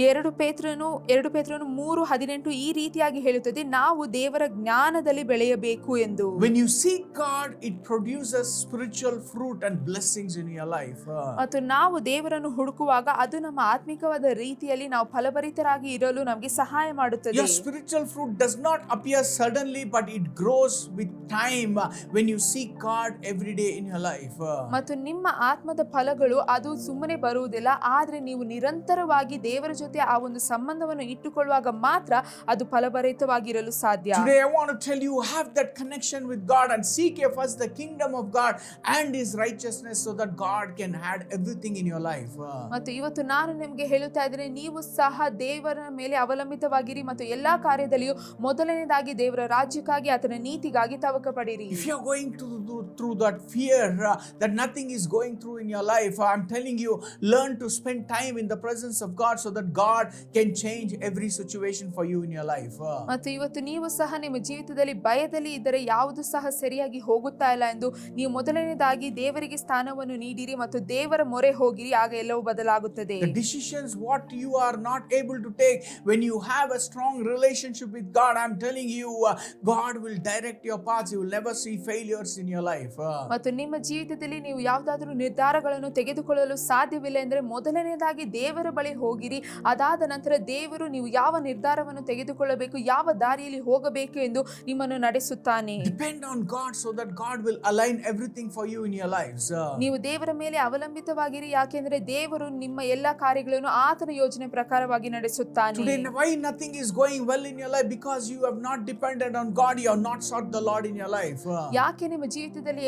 2 ಪೇತ್ರನು 3:18 ಈ ರೀತಿಯಾಗಿ ಹೇಳುತ್ತದೆ, ನಾವು ದೇವರ ಜ್ಞಾನದಲ್ಲಿ ಬೆಳೆಯಬೇಕು ಎಂದು. When you seek God, it produces spiritual fruit and blessings in your life. ಮತ್ತು ನಾವು ದೇವರನ್ನು ಹುಡುಕುವಾಗ ಅದು ನಮ್ಮ ಆತ್ಮಿಕವಾದ ರೀತಿಯಲ್ಲಿ ನಾವು ಫಲಭರಿತರಾಗಿ ಇರಲು ನಮಗೆ ಸಹಾಯ ಮಾಡುತ್ತದೆ. Your spiritual fruit does not appear suddenly, but it grows with time when you seek God every day in your life. ಮತ್ತು ನಿಮ್ಮ ಆತ್ಮದ ಫಲಗಳು ಅದು ಸುಮ್ಮನೆ ಬರುವುದಿಲ್ಲ, ಆದರೆ ನೀವು ನಿರಂತರವಾಗಿ ದೇವರ ಜೊತೆ ಆ ಒಂದು ಸಂಬಂಧವನ್ನು ಇಟ್ಟುಕೊಳ್ಳುವಾಗ ಮಾತ್ರ ಅದು ಫಲಭರಿತವಾಗಿರಲು ಸಾಧ್ಯ. Today I want to tell you, have that connection with God and seek first the kingdom of God and his righteousness so that God can add everything in your life. ಮತ್ತು ಇವತ್ತು ನಾನು ನಿಮಗೆ ಹೇಳುತ್ತಾ ಇದ್ದೇನೆ, ನೀವು ಸಹ ದೇವರ ಮೇಲೆ ಅವಲಂಬಿತವಾಗಿರಿ ಮತ್ತು ಎಲ್ಲಾ ಕಾರ್ಯದಲ್ಲಿಯೂ ಮೊದಲನೇದಾಗಿ ದೇವರ ರಾಜ್ಯಕ್ಕಾಗಿ ಆತನ ನೀತಿಗಾಗಿ ತವಕ ಪಡಿರಿ. If you are going through that fear that nothing is going through in your life, I'm telling you, learn to spend time in the presence of God so that God can change every situation for you in your life. ಮತ್ತು ಇವತ್ತು ನೀವು ಸಹ ನಿಮ್ಮ ಜೀವಿತದಲ್ಲಿ ಭಯದಲ್ಲಿ ಇದ್ದರೆ ಯಾವುದು ಸಹ ಸರಿಯಾಗಿ ಹೋಗುತ್ತಾ ಇಲ್ಲ ಎಂದು ನೀವು ಮೊದಲನೇದಾಗಿ ದೇವರಿಗೆ ಸ್ಥಾನವನ್ನು ನೀಡಿರಿ ಮತ್ತು ದೇವರ ಮೊರೆ ಹೋಗಿರಿ, ಆಗ ಎಲ್ಲವೂ ಬದಲಾಗುತ್ತದೆ. The decisions what you are not able to take when you have a strong relationship with God, I'm telling you, God will direct your paths. You will never see failures in your life. ಮತ್ತು ನಿಮ್ಮ ಜೀವಿತದಲ್ಲಿ ನೀವು ಯಾವುದಾದರೂ ನಿರ್ಧಾರಗಳನ್ನು ತೆಗೆದುಕೊಳ್ಳಲು ಸಾಧ್ಯವಿಲ್ಲ ಎಂದರೆ ಮೊದಲನೇದಾಗಿ ದೇವರ ಬಳಿ ಹೋಗಿರಿ. ಅದಾದ ನಂತರ ದೇವರು ನೀವು ಯಾವ ನಿರ್ಧಾರವನ್ನು ತೆಗೆದುಕೊಳ್ಳಬೇಕು, ಯಾವ ದಾರಿಯಲ್ಲಿ ಹೋಗಬೇಕು ಎಂದು ನಿಮ್ಮನ್ನು ನಡೆಸುತ್ತಾನೆ. Depend on God so that God will align everything for you in your lives. ನೀವು ದೇವರ ಮೇಲೆ ಅವಲಂಬಿತವಾಗಿರಿ, ಯಾಕೆಂದರೆ ದೇವರು ನಿಮ್ಮ ಎಲ್ಲಾ ಕಾರ್ಯಗಳನ್ನು ಆತನ ಯೋಜನೆ ಪ್ರಕಾರವಾಗಿ ನಡೆಸುತ್ತಾನೆ. Today why nothing is going well in your life? Because you have not depended on God. You have not sought the Lord in your life. ಯಾಕೆ ನಿಮ್ಮ ಜೀವಿತದಲ್ಲಿ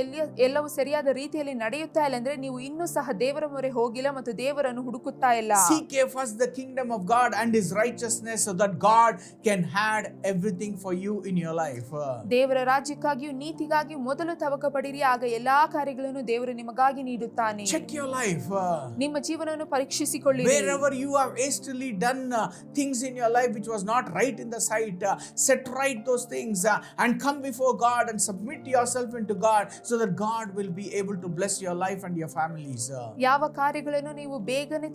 ಎಲ್ಲವೂ ಸರಿಯಾದ ರೀತಿಯಲ್ಲಿ ನಡೆಯುತ್ತಾ ಇಲ್ಲ ಅಂದ್ರೆ ನೀವು ಇನ್ನೂ ಸಹ ದೇವರ ಮೊರೆ ಹೋಗಿಲ್ಲ ಮತ್ತು ದೇವರನ್ನು ಹುಡುಕುತ್ತಾ ಇಲ್ಲ. Seek first the kingdom of God and his righteousness so that God can add everything for you in your life. ದೇವರ ರಾಜ್ಯಕ್ಕಾಗಿಯೂ ನೀತಿಗಾಗಿಯೂ ಮೊದಲು ತವಕ ಪಡಿರಿ, ಆಗ ಎಲ್ಲಾ ಕಾರ್ಯಗಳನ್ನು ದೇವರು ನಿಮಗಾಗಿ ನೀಡುತ್ತಾನೆ. Check your life. ನಿಮ್ಮ ಜೀವನವನ್ನು ಪರೀಕ್ಷಿಸಿಕೊಳ್ಳಿರಿ. Wherever you have hastily done things in your life which was not right in the sight, set right those things and come before God and submit yourself into God so that God will be able to bless your life and your families. ಯಾವ ಕಾರ್ಯಗಳನ್ನು ನೀವು ಬೇಗನೆ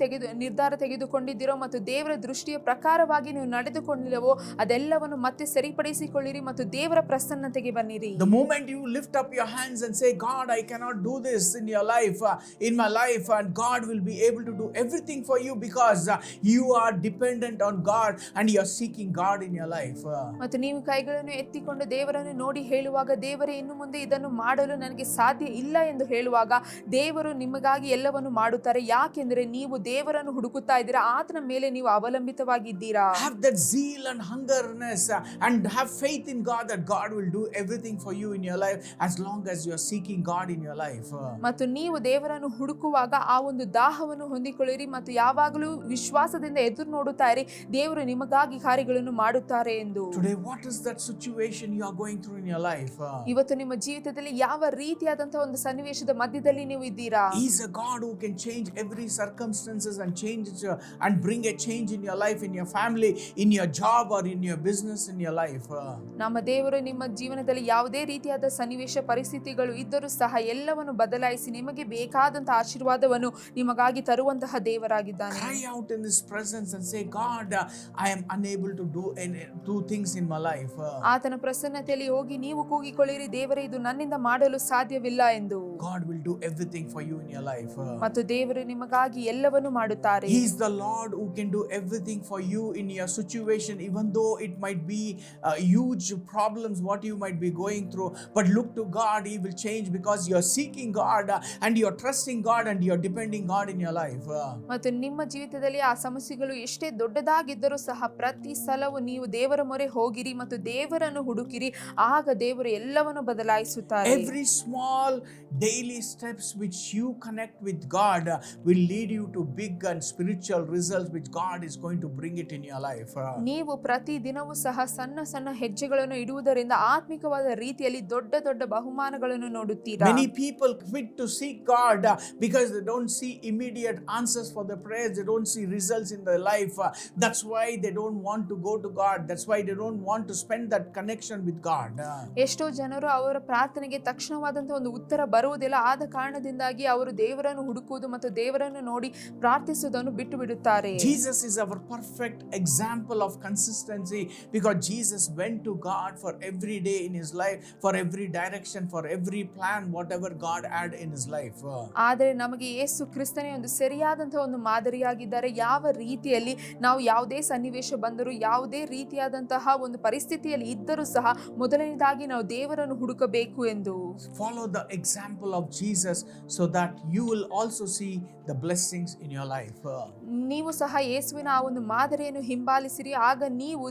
ನಿರ್ಧಾರ ತೆಗೆದುಕೊಂಡಿದ್ದೀರೋ ಮತ್ತು ದೇವರ ದೃಷ್ಟಿಯ ಪ್ರಕಾರವಾಗಿ ನೀವು ನಡೆದುಕೊಂಡಿಲ್ಲವೋ ಅದೆಲ್ಲವನ್ನು ಮತ್ತೆ ಸರಿಪಡಿಸಿಕೊಳ್ಳಿರಿ ಮತ್ತು ದೇವರ ಪ್ರಸನ್ನತೆಗೆ ಬನ್ನಿರಿ. The moment you lift up your hands and say, God, I cannot do this in your life, in my life, and God will be able to do everything for you because you are dependent on God and you are seeking God in your life. ಮತ್ತು ನೀವು ಕೈಗಳನ್ನು ಎತ್ತಿಕೊಂಡು ದೇವರನ್ನು ನೋಡಿ ಹೇಳುವಾಗ, ದೇವರೇ ಇನ್ನು ಮುಂದೆ ಇದನ್ನು ಮಾಡಲು ನನಗೆ ಸಾಧ್ಯ ಇಲ್ಲ ಎಂದು ಹೇಳುವಾಗ, ದೇವರು ನಿಮಗಾಗಿ ಎಲ್ಲವನ್ನು ಮಾಡುತ್ತಾರೆ. ಯಾಕೆಂದರೆ ನೀವು ದೇವರನ್ನು ಹುಡುಕುತ್ತಾ ಇದ್ದೀರಾ, ಆತನ ಮೇಲೆ ನೀವು ಅವಲಂಬಿತವಾಗಿದ್ದೀರಾ. Have that zeal and hungerness and have faith in God that God will do everything for you in your life as long as you are seeking God in your life. ಮತ್ತು ನೀವು ದೇವರನ್ನು ಹುಡುಕುವಾಗ ಆ ಒಂದು ದಾಹವನ್ನು ಹೊಂದಿಕೊಳ್ಳಿರಿ ಮತ್ತು ಯಾವಾಗಲೂ ವಿಶ್ವಾಸದಿಂದ ಎದುರು ನೋಡುತ್ತಾ ಇರಿ, ದೇವರು ನಿಮಗಾಗಿ ಕಾರ್ಯಗಳನ್ನು ಮಾಡುತ್ತಾರೆ ಎಂದು. Today, what is that situation you are going through in your life? ಇವತ್ತು ನಿಮ್ಮ ಜೀವಿತದಲ್ಲಿ ಯಾವ ರೀತಿಯಾದಂತಹ ಒಂದು ಸನ್ನಿವೇಶದ ಮಧ್ಯದಲ್ಲಿ ನೀವು ಇದ್ದೀರಾ? He is a God who can change every circumstances and change and bring a change in your life, in your family, in your job or in your business, in your life. ನಮ್ಮ ದೇವರು ನಿಮ್ಮ ಜೀವನದಲ್ಲಿ ಯಾವುದೇ ರೀತಿಯಾದ ಸನ್ನಿವೇಶ ಪರಿಸ್ಥಿತಿಗಳು ಇದ್ದರೂ ಸಹ ಎಲ್ಲವನ್ನು ಬದಲಾಯಿಸಿ ನಿಮಗೆ ಬೇಕಾದಂತಹ ಆಶೀರ್ವಾದವನ್ನು ನಿಮಗಾಗಿ ತರುವಂತಹ ದೇವರಾಗಿದ್ದಾನೆ. Cry out in His presence and say, God, I am unable to do things in my life. ಆತನ ಪ್ರಸನ್ನತೆಯಲ್ಲಿ ಹೋಗಿ ನೀವು ಕೂಗಿಕೊಳ್ಳಿರಿ, ದೇವರೇ ಇದು ನನ್ನಿಂದ ಮಾಡಲು ಸಾಧ್ಯವಿಲ್ಲ ಎಂದು. God will do everything for you in your life. ಮತ್ತು ದೇವರು ನಿಮಗಾಗಿ ಎಲ್ಲವನ್ನು ಮಾಡುತ್ತಾರೆ. He is the Lord who can do everything for you in your situation, even though it might be huge problems what you might be going through. But look to God, He will change because you are seeking God and you are trusting God and you are depending God in your life. ಮತ್ತು ನಿಮ್ಮ ಜೀವಿತದಲ್ಲಿ ಆ ಸಮಸ್ಯೆಗಳು ಎಷ್ಟೇ ದೊಡ್ಡದಾಗಿದ್ದರೂ ಸಹ ಪ್ರತಿ ಸಲವೂ ನೀವು ದೇವರ ಮೊರೆ ಹೋಗಿರಿ ಮತ್ತು ದೇವರನ್ನು ಹುಡುಕಿರಿ, ಆಗ ದೇವರು ಎಲ್ಲವನ್ನು ಬದಲಾಯಿಸುತ್ತಾರೆ. Every small daily steps which you connect with God will lead you to big and spiritual results which God is going to bring it in your life. ನೀವು ಪ್ರತಿ ದಿನವೂ ಸಹ ಸಣ್ಣ ಸಣ್ಣ ಹೆಜ್ಜೆಗಳನ್ನು ಇಡುವುದರಿಂದ ಆತ್ಮಿಕವಾದ ರೀತಿಯಲ್ಲಿ ದೊಡ್ಡ ದೊಡ್ಡ ಬಹುಮಾನಗಳನ್ನು ನೋಡುತ್ತೀರಾ. Many people quit to seek God because they don't see immediate answers for their prayers. They don't see results in their life. That's why they don't want to go to God. That's why they don't want to spend that connection with God. ಎಷ್ಟೋ ಜನರು ಅವರ ಪ್ರಾರ್ಥನೆಗೆ ತಕ್ಷಣವಾದಂತಹ ಒಂದು ಉತ್ತರ ಬರುವುದಿಲ್ಲ, ಆದ ಕಾರಣದಿಂದಾಗಿ ಅವರು ದೇವರನ್ನು ಹುಡುಕುವುದು ಮತ್ತು ದೇವರನ್ನು ನೋಡಿ ಪ್ರಾರ್ಥಿಸುವುದನ್ನು ಬಿಟ್ಟು ಬಿಡುತ್ತಾರೆ. Jesus is our perfect example of consistency because Jesus went to God for every day in his life, for every direction, for every plan, whatever God had in his life. ಆದರೆ ನಮಗೆ ಯೇಸು ಕ್ರಿಸ್ತನೇ ಒಂದು ಸರಿಯಾದಂತಹ ಒಂದು ಮಾದರಿಯಾಗಿದ್ದಾರೆ. ಯಾವ ರೀತಿಯಲ್ಲಿ ನಾವು ಯಾವುದೇ ಸನ್ನಿವೇಶ ಬಂದರೂ, ಯಾವುದೇ ರೀತಿಯಾದಂತಹ ಒಂದು ಪರಿಸ್ಥಿತಿಯಲ್ಲಿ ಇದ್ದರೂ ಸಹ ಮೊದಲನೇದಾಗಿ ನಾವು ದೇವರನ್ನು ಹುಡುಕಬೇಕು ಎಂದು. Follow the example of Jesus so that you will also see the blessings in your life. ನೀವು ಸಹ ಯೇಸುವಿನ ಆ ಒಂದು ಮಾದರಿಯನ್ನು ಹಿಂಬಾಲಿಸಿರಿ, ಆಗ ನೀವು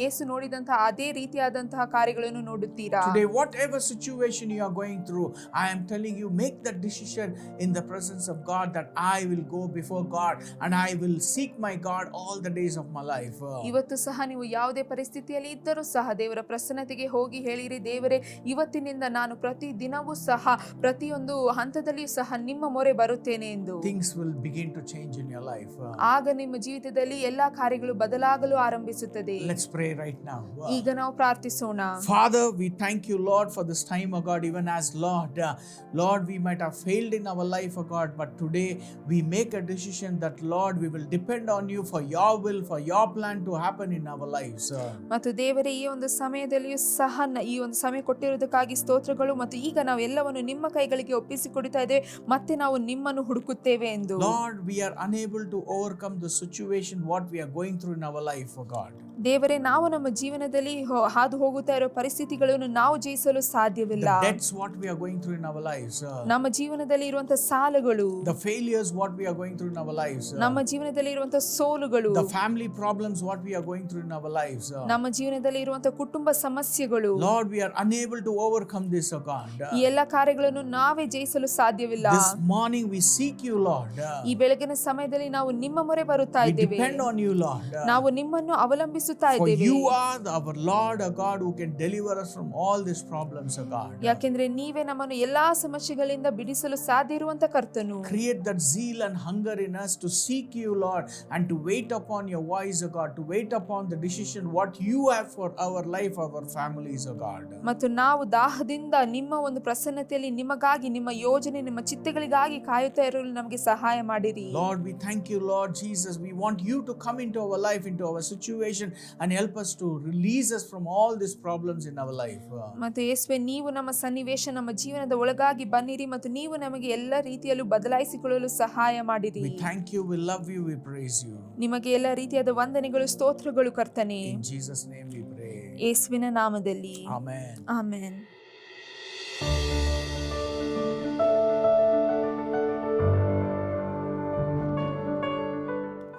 ಯೇಸು ನೋಡಿದಂತಹ ಅದೇ ರೀತಿಯಾದಂತಹ ಕಾರ್ಯಗಳನ್ನು ನೋಡುತ್ತೀರಾ. Today, whatever situation you are going through, I am telling you, make that decision in the presence of God that I will go before God and I will seek my God all the days of my life. ಇವತ್ತು ಸಹ ನೀವು ಯಾವುದೇ ಪರಿಸ್ಥಿತಿಯಲ್ಲಿ ಇದ್ದರೂ ಸಹ ದೇವರ ಪ್ರಸನ್ನತೆಗೆ ಹೋಗಿ ಹೇಳಿರಿ, ದೇವರೇ ಇವತ್ತಿನಿಂದ ನಾನು ಪ್ರತಿ ದಿನವೂ ಸಹ ಪ್ರತಿಯೊಂದು ಹಂತದಲ್ಲಿಯೂ ಸಹ ನಿಮ್ಮ ಮೊರೆ ಬರುತ್ತೇನೆ ಎಂದು. Things will begin to change in your life. ಆಗ ನಿಮ್ಮ ಜೀವಿತದಲ್ಲಿ ಎಲ್ಲಾ ಕಾರ್ಯಗಳು ಬದಲಾಗಲು ಆರಂಭಿಸುತ್ತದೆ. Let's pray right now. ಈಗ ನಾವು ಪ್ರಾರ್ಥಿಸೋಣ. Father, we thank you, Lord, for this time, oh God, even as Lord, we might have failed in our life, oh God, but today we make a decision that, Lord, we will depend on you for your will, for your plan to happen in our lives. ಮತ್ತು ದೇವರೇ, ಈ ಒಂದು ಸಮಯದಲ್ಲಿಯೂ ಸಹ ಈ ಒಂದು ಸಮಯ ಕೊಟ್ಟಿರುವುದಕ್ಕಾಗಿ ಸ್ತೋತ್ರಗಳು. ಮತ್ತು ಈಗ ನಾವು ಎಲ್ಲವನ್ನು ನಿಮ್ಮ ಕೈಗಳಿಗೆ ಒಪ್ಪಿಸಿಕೊಡ್ತಾ ಇದ್ದೇವೆ, ಮತ್ತೆ ನಾವು ನಿಮ್ಮನ್ನು ಹುಡುಕುತ್ತೇವೆ ಎಂದು. Lord, we are unable to overcome the situation what we are going through in our life, oh God. ದೇವರೇ, ನಾವು ನಮ್ಮ ಜೀವನದಲ್ಲಿ ಹಾದು ಹೋಗುತ್ತಾ ಇರೋ ಪರಿಸ್ಥಿತಿಗಳನ್ನು ನಾವು ಜಯಿಸಲು ಸಾಧ್ಯವಿಲ್ಲ. The debts what we are going through in our lives. ನಮ್ಮ ಜೀವನದಲ್ಲಿ ಇರುವಂತಹ ಸಾಲಗಳು, The failures what we are going through in our lives. ನಮ್ಮ ಜೀವನದಲ್ಲಿ ಇರುವಂತಹ ಸೋಲುಗಳು, The family problems what we are going through in our lives. ನಮ್ಮ ಜೀವನದಲ್ಲಿ ಇರುವಂತಹ ಕುಟುಂಬ ಸಮಸ್ಯೆಗಳು. Lord, we are unable to overcome this, oh God. ಈ ಎಲ್ಲ ಕಾರ್ಯಗಳನ್ನು ನಾವೇ ಜಯಿಸಲು ಸಾಧ್ಯವಿಲ್ಲ. This morning we seek you, Lord. ಈ ಬೆಳಗಿನ ಸಮಯದಲ್ಲಿ ನಾವು ನಿಮ್ಮ ಮೊರೆ ಬರುತ್ತಾ We ಇದ್ದೇವೆ. depend on you, Lord. ನಾವು ನಿಮ್ಮನ್ನು ಅವಲಂಬಿಸುತ್ತಾ For ಇದ್ದೇವೆ. you are our Lord, a God who can deliver us from all these problems, oh God. ಯಾಕೆಂದ್ರೆ ನೀವೇ ನಮ್ಮನ್ನು ಎಲ್ಲಾ ಸಮಸ್ಯೆಗಳಿಂದ ಬಿಡಿಸಲು ಸಾಧ್ಯ ಇರುವಂತ ಕರ್ತನು. Create that zeal and hunger in us to seek you, Lord, and to wait upon your voice, oh God, to wait upon the decision what you have for our life, our families, oh God. ಮತ್ತು ನಾವು ದಾಹದಿಂದ ನಿಮ್ಮ ಒಂದು ಪ್ರಸನ್ನತೆಯಲ್ಲಿ ನಿಮಗಾಗಿ, ನಿಮ್ಮ ಯೋಜನೆ, ನಿಮ್ಮ ಚಿತ್ತಗಳಿಗಾಗಿ ಕಾಯುತ್ತಾ ಇರಲು ನಮಗೆ ಸಹಾಯ ಮಾಡಿರಿ. Lord, we thank you, Lord Jesus. We want you to come into our life, into our situation, and help us to release us from all these problems in our life. ಮತ್ತು ಯೇಸುವೆ, ನೀವು ನಮ್ಮ ಸನ್ನಿವೇಶ, ನಮ್ಮ ಜೀವನದ ಒಳಗಾಗಿ ಬನ್ನಿರಿ ಮತ್ತು ನೀವು ನಮಗೆ ಎಲ್ಲ ರೀತಿಯಲ್ಲೂ ಬದಲಾಯಿಸಿಕೊಳ್ಳಲು ಸಹಾಯ ಮಾಡಿರಿ. We thank you, we love you, we praise you. ನಿಮಗೆ ಎಲ್ಲ ರೀತಿಯಾದ ವಂದನೆಗಳು, ಸ್ತೋತ್ರಗಳು ಕರ್ತನೆ. In Jesus' name we pray. ಯೇಸುವಿನ ನಾಮದಲ್ಲಿ Amen. Amen.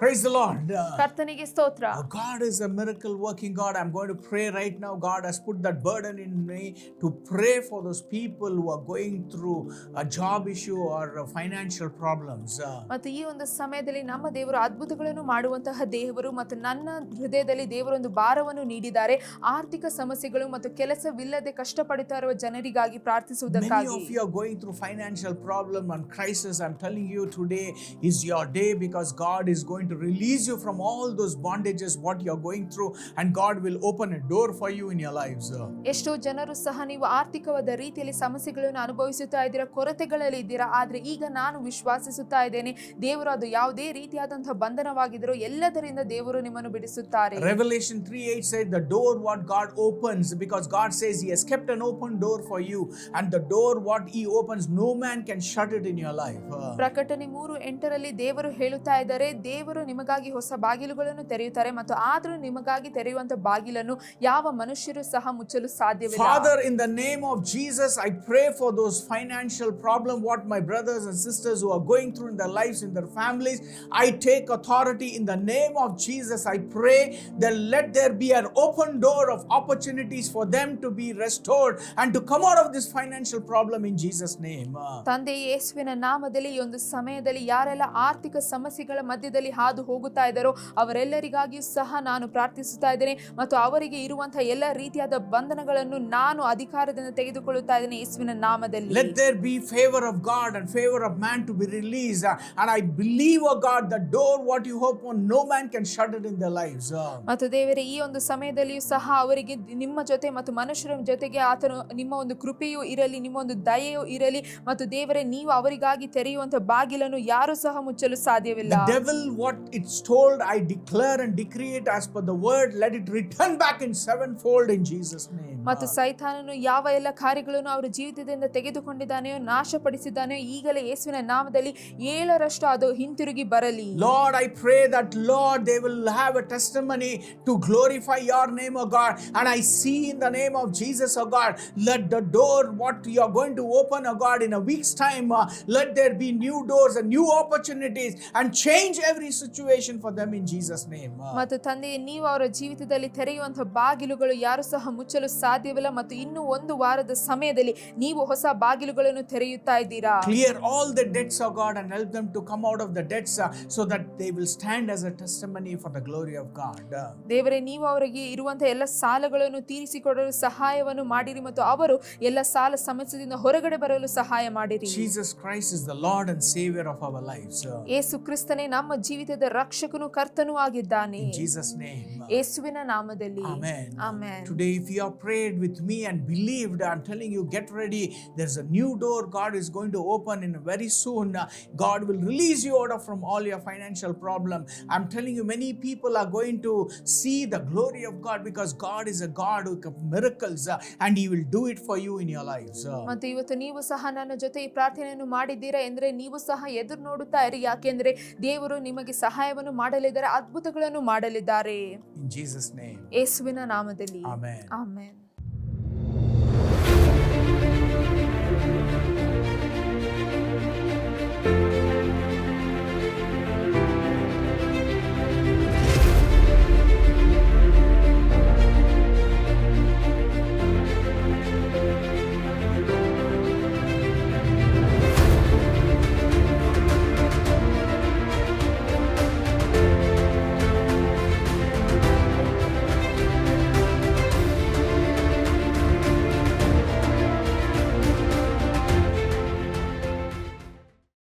Praise the Lord. ಕರ್ತನಿಗೆ ಸ್ತೋತ್ರ. God is a miracle working God. I'm going to pray right now. God has put that burden in me to pray for those people who are going through a job issue or financial problems. ಮತ್ತು ಈ ಒಂದು ಸಮಯದಲ್ಲಿ ನಮ್ಮ ದೇವರು ಅದ್ಭುತಗಳನ್ನು ಮಾಡುವಂತಹ ದೇವರು ಮತ್ತು ನನ್ನ ಹೃದಯದಲ್ಲಿ ದೇವರೊಂದು ಭಾರವನ್ನು ನೀಡಿದ್ದಾರೆ. ಆರ್ಥಿಕ ಸಮಸ್ಯೆಗಳು ಮತ್ತು ಕೆಲಸವಿಲ್ಲದೆ ಕಷ್ಟಪಡುತ್ತಾ ಇರುವ ಜನರಿಗಾಗಿ ಪ್ರಾರ್ಥಿಸುವುದಕ್ಕಾಗಿ. Many of you are going through financial problem and crisis. I'm telling you, today is your day, because God is going to release you from all those bondages what you are going through, and God will open a door for you in your lives. ಎಷ್ಟೋ ಜನರು ಸಹ ನೀವು ಆರ್ಥಿಕವಾದ ರೀತಿಯಲ್ಲಿ ಸಮಸ್ಯೆಗಳನ್ನು ಅನುಭವಿಸುತ್ತಾ ಇದ್ದೀರಾ, ಕೊರತೆಗಳಲ್ಲಿ ಇದ್ದೀರಾ. ಆದ್ರೆ ಈಗ ನಾನು ವಿಶ್ವಾಸಿಸುತ್ತಾ ಇದ್ದೇನೆ, ದೇವರು ಅದು ಯಾವುದೇ ರೀತಿಯಾದಂತಹ ಬಂಧನವಾಗಿದ್ದರೂ ಎಲ್ಲದರಿಂದ ದೇವರು ನಿಮ್ಮನ್ನು ಬಿಡಿಸುತ್ತಾರೆ. Revelation 3:8 said the door what God opens, because God says He has kept an open door for you, and the door what He opens no man can shut it in your life. ಪ್ರಕಟಣೆ 3:8 ದೇವರು ಹೇಳುತ್ತಾ ಇದ್ದಾರೆ, ದೇವರು ನಿಮಗಾಗಿ ಹೊಸ ಬಾಗಿಲುಗಳನ್ನು ತೆರೆಯುತ್ತಾರೆ ಮತ್ತು ಆದರೂ ನಿಮಗಾಗಿ ತೆರೆಯುವಂತ ಬಾಗಿಲನ್ನು ಯಾವ ಮನುಷ್ಯರು ಸಹ ಮುಚ್ಚಲು ಸಾಧ್ಯವಿಲ್ಲ. Father, in the name of Jesus, I pray for those financial problem what my brothers and sisters who are going through in their lives, in their families. I take authority in the name of Jesus. I pray that let there be an open door of opportunities for them to be restored and to come out of this financial problem in Jesus' name. ತಂದೆ ಯೇಸುವಿನ ನಾಮದಲ್ಲಿ ಈ ಒಂದು ಸಮಯದಲ್ಲಿ ಯಾರೆಲ್ಲ ಆರ್ಥಿಕ ಸಮಸ್ಯೆಗಳ ಮಧ್ಯದಲ್ಲಿ ಹಾದು ಹೋಗುತ್ತಾ ಇದ್ದಾರೋ ಅವರೆಲ್ಲರಿಗಾಗಿಯೂ ಸಹ ನಾನು ಪ್ರಾರ್ಥಿಸುತ್ತಾ ಇದ್ದೇನೆ ಮತ್ತು ಅವರಿಗೆ ಇರುವಂತಹ ಎಲ್ಲ ರೀತಿಯಾದ ಬಂಧನಗಳನ್ನು ನಾನು ಅಧಿಕಾರದಿಂದ ತೆಗೆದುಕೊಳ್ಳುತ್ತಾ ಇದ್ದೇನೆ ಯೇಸುವಿನ ನಾಮದಲ್ಲಿ. Let there be favor of God and favor of man to be released, and I believe, oh God, the door what you open no man can shut it in their lives. ಮತ್ತು ದೇವರೇ, ಈ ಒಂದು ಸಮಯದಲ್ಲಿಯೂ ಸಹ ಅವರಿಗೆ ನಿಮ್ಮ ಜೊತೆ ಮತ್ತು ಮನುಷ್ಯರ ಜೊತೆಗೆ ಆತನು ನಿಮ್ಮ ಒಂದು ಕೃಪೆಯೂ ಇರಲಿ, ನಿಮ್ಮ ಒಂದು ದಯೆಯೂ ಇರಲಿ ಮತ್ತು ದೇವರೇ, ನೀವು ಅವರಿಗಾಗಿ ತೆರೆಯುವಂತ ಬಾಗಿಲನ್ನು ಯಾರು ಸಹ ಮುಚ್ಚಲು ಸಾಧ್ಯವಿಲ್ಲ. The devil, what it's told, I declare and decree it as per the word, let it return back in sevenfold in Jesus' name. ಮತ್ತು ಸೈತಾನನು ಯಾವ ಎಲ್ಲ ಕಾರ್ಯಗಳನ್ನು ಅವರ ಜೀವಿತದಿಂದ ತೆಗೆದುಕೊಂಡಿದ್ದಾನೆಯೋ, ನಾಶಪಡಿಸಿದ್ದಾನೆಯೋ, ಈಗಲೇ ಯೇಸುವಿನ ನಾಮದಲ್ಲಿ 7ರಷ್ಟು ಅದು ಹಿಂತಿರುಗಿ ಬರಲಿ. Lord, I pray that, Lord, they will have a testimony to glorify your name, oh God, and I see in the name of Jesus, oh God, let the door what you are going to open, oh God, in a week's time, let there be new doors and new opportunities and change every situation for them in Jesus' name. ಮತ್ತು ತಂದೆಯೇ, ನೀವು ಅವರ ಜೀವಿತದಲ್ಲಿ ತೆರೆಯುವಂತಹ ಬಾಗಿಲುಗಳು ಯಾರು ಸಹ ಮುಚ್ಚಲು ಸಾಧ್ಯವಿಲ್ಲ ಮತ್ತು ಇನ್ನು ಒಂದು ವಾರದ ಸಮಯದಲ್ಲಿ ನೀವು ಹೊಸ ಬಾಗಿಲುಗಳನ್ನು ತೆರೆಯುತ್ತಾ ಇದ್ದೀರಾ. Clear all the debts, oh God, and help them to come out of the debts so that they will stand as a testimony for the glory of God. ದೇವರೇ, ನೀವು ಅವರಿಗೆ ಇರುವಂತಹ ಎಲ್ಲ ಸಾಲಗಳನ್ನು ತೀರಿಸಿಕೊಡಲು ಸಹಾಯವನ್ನು ಮಾಡಿರಿ ಮತ್ತು ಅವರು ಎಲ್ಲ ಸಾಲ ಸಮಸ್ಯೆಯಿಂದ ಹೊರಗಡೆ ಬರಲು ಸಹಾಯ ಮಾಡಿರಿ. Jesus Christ is the Lord and Savior of our lives. ಯೇಸು ಕ್ರಿಸ್ತನೇ ನಮ್ಮ ಜೀವಿತದ ರಕ್ಷಕನು, ಕರ್ತನೂ ಆಗಿದ್ದಾನೆ. In Jesus' name. ಯೇಸುವಿನ ನಾಮದಲ್ಲಿ Amen. Amen. Today, if you have prayed with me and believed, I'm telling you, get ready. There's a new door God is going to open in very soon. God will release you out of from all your financial problem. I'm telling you, many people are going to see the glory of God, because God is a God who can miracles, and He will do it for you in your lives. ಮತ್ತು ಇವತ್ತು ನೀವು ಸಹ ನನ್ನ ಜೊತೆ ಈ ಪ್ರಾರ್ಥನೆಯನ್ನು ಮಾಡಿದ್ದೀರಾ ಎಂದ್ರೆ ನೀವು ಸಹ ಎದುರು ನೋಡುತ್ತಾ ಇರಿ, ಯಾಕೆಂದ್ರೆ ದೇವರು ನಿಮಗೆ ಸಹಾಯವನ್ನು ಮಾಡಲಿದ್ದಾರೆ, ಅದ್ಭುತಗಳನ್ನು ಮಾಡಲಿದ್ದಾರೆ. In Jesus' name. ಯೇಸುವಿನ ನಾಮದಲ್ಲಿ Amen. ಆಮೆನ್.